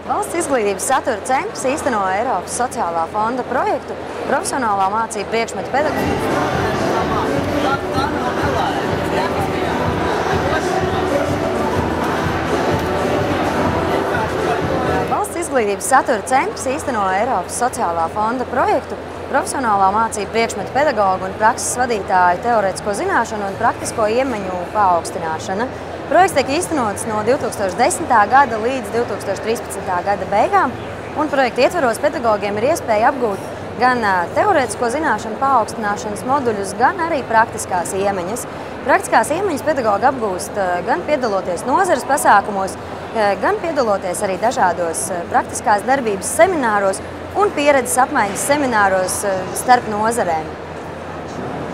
Valsts izglītības satura centrs īsteno Eiropas sociālā fonda projektu profesionālā mācību priekšmetu pedagoģiju. Valsts izglītības satura centrs īsteno Eiropas sociālā fonda projektu profesionālā mācību priekšmetu pedagogu un prakses vadītāju teorētisko zināšanu un praktisko iemaņu paaugstināšana. Projekts tiek īstenots no 2010. gada līdz 2013. gada beigām, un projekta ietvaros pedagogiem ir iespēja apgūt gan teorētisko zināšanu paaugstināšanas moduļus, gan arī praktiskās iemaņas. Praktiskās iemaņas pedagogi apgūst gan piedaloties nozares pasākumos, gan piedaloties arī dažādos praktiskās darbības semināros un pieredzes apmaiņas semināros starp nozarēm.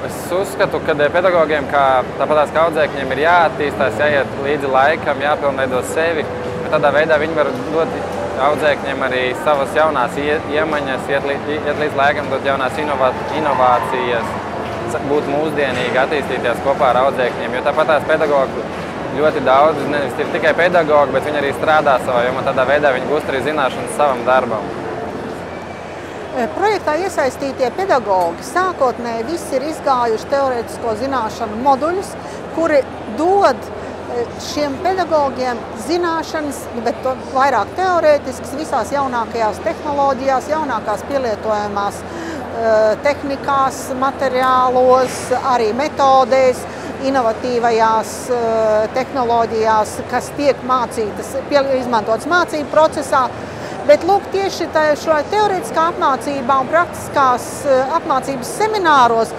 Es uzskatu, ka pedagogiem, tāpatās kā audzēkņiem, ir jāattīstās, jāiet līdzi laikam, jāpilnveido sevi. Tādā veidā viņi var dot audzēkņiem arī savas jaunās iemaņas, iet līdz laikam, dot jaunās inovācijas, būt mūsdienīgi, attīstīties kopā ar audzēkņiem. Jo tāpatās pedagogi ļoti daudz, nevis ir tikai pedagogi, bet viņi arī strādā savā jomā. Tādā veidā viņi gūst arī zināšanas savam darbam. Projektā iesaistītie pedagogi sākotnēji visi ir izgājuši teorētisko zināšanu moduļus, kuri dod šiem pedagogiem zināšanas, bet vairāk teorētiskas visās jaunākajās tehnoloģijās, jaunākās pielietojamās tehnikās, materiālos, arī metodēs, inovatīvajās tehnoloģijās, kas tiek izmantotas mācību procesā. Bet lūk, tieši šo teorētiskā apmācībā un praktiskās apmācības semināros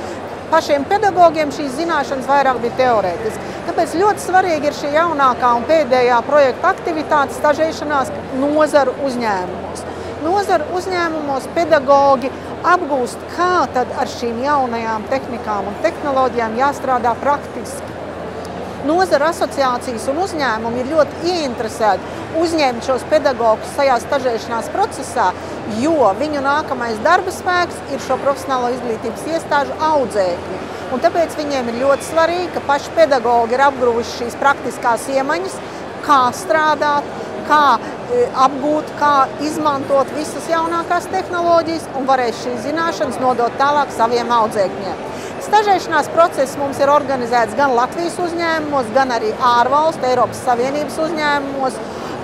pašiem pedagogiem šīs zināšanas vairāk bija teorētiski. Tāpēc ļoti svarīgi ir šī jaunākā un pēdējā projekta aktivitāte stažēšanās nozaru uzņēmumos. Nozaru uzņēmumos pedagogi apgūst, kā tad ar šīm jaunajām tehnikām un tehnoloģijām jāstrādā praktiski. Nozaru asociācijas un uzņēmumi ir ļoti ieinteresēti uzņemt šos pedagogus šajā stažēšanās procesā, jo viņu nākamais darba spēks ir šo profesionālo izglītības iestāžu audzēkņi. Un tāpēc viņiem ir ļoti svarīgi, ka paši pedagogi ir apguvuši šīs praktiskās iemaņas, kā strādāt, kā apgūt, kā izmantot visas jaunākās tehnoloģijas un varēs šīs zināšanas nodot tālāk saviem audzēkņiem. Stažēšanās process mums ir organizēts gan Latvijas uzņēmumos, gan arī ārvalstu, Eiropas Savienības uzņēmumos,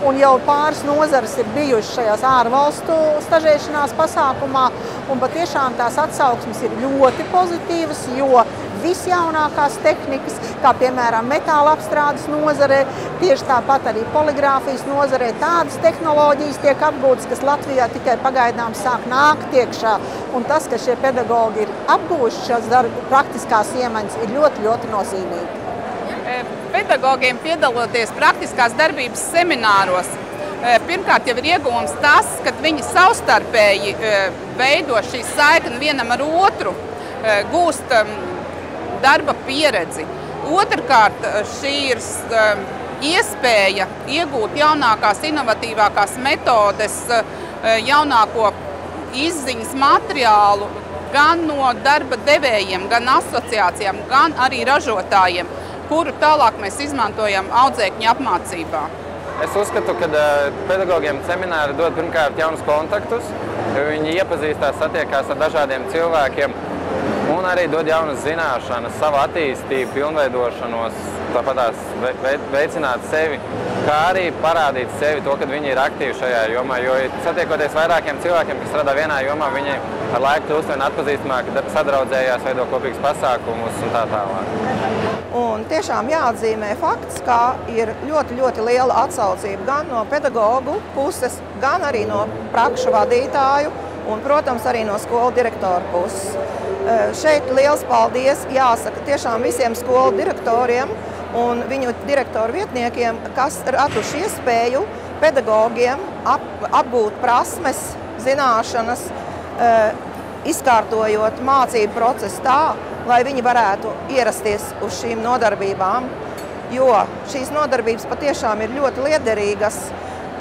un jau pāris nozares ir bijušas šajās ārvalstu stažēšanās pasākumā, un patiešām tās atsauksmes ir ļoti pozitīvas, jo visjaunākās tehnikas, kā piemēram metāla apstrādes nozarē, tieši tāpat arī poligrāfijas nozarē, tādas tehnoloģijas tiek apgūtas, kas Latvijā tikai pagaidām sāk nākt iekšā. Un tas, ka šie pedagogi ir apgūši šās praktiskās iemaņas, ir ļoti, ļoti nozīmīgi. Pedagogiem piedaloties praktiskās darbības semināros, pirmkārt jau ir iegūms tas, ka viņi savstarpēji veido šīs saikni vienam ar otru, gūst darba pieredzi. Otrkārt, šī ir iespēja iegūt jaunākās, inovatīvākās metodes, jaunāko izziņas materiālu gan no darba devējiem, gan asociācijām, gan arī ražotājiem, kuru tālāk mēs izmantojam audzēkņu apmācībā. Es uzskatu, ka pedagogiem semināri dod pirmkārt jaunus kontaktus, viņi iepazīstās, satiekās ar dažādiem cilvēkiem un arī dod jaunas zināšanas, savu attīstību, pilnveidošanos, tāpatās veicināt sevi, kā arī parādīt sevi to, ka viņi ir aktīvi šajā jomā, jo satiekoties vairākiem cilvēkiem, kas strādā vienā jomā, viņi ar laiku kļūst vien atpazīstamāk, sadraudzējās, veido kopīgus pasākumus un tā tālāk. Un tiešām jāatzīmē fakts, ka ir ļoti, ļoti liela atsaucība gan no pedagogu puses, gan arī no prakšu vadītāju un, protams, arī no skolu direktoru puses. Šeit liels paldies jāsaka tiešām visiem skolu direktoriem un viņu direktoru vietniekiem, kas raduši iespēju pedagogiem apgūt prasmes, zināšanas, izkārtojot mācību procesu tā, lai viņi varētu ierasties uz šīm nodarbībām, jo šīs nodarbības patiešām ir ļoti liederīgas,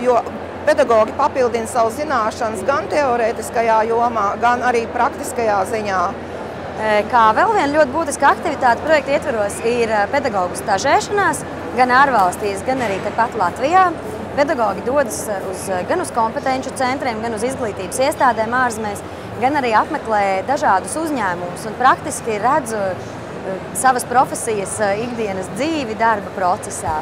jo pedagogi papildina savu zināšanas gan teorētiskajā jomā, gan arī praktiskajā ziņā. Kā vēl viena ļoti būtiska aktivitāte projekta ietvaros ir pedagogu stažēšanās, gan ārvalstīs, gan arī tepat Latvijā. pedagogi dodas gan uz kompetenču centriem, gan uz izglītības iestādēm ārzemēs, gan arī apmeklē dažādus uzņēmumus un praktiski redz savas profesijas ikdienas dzīvi darba procesā.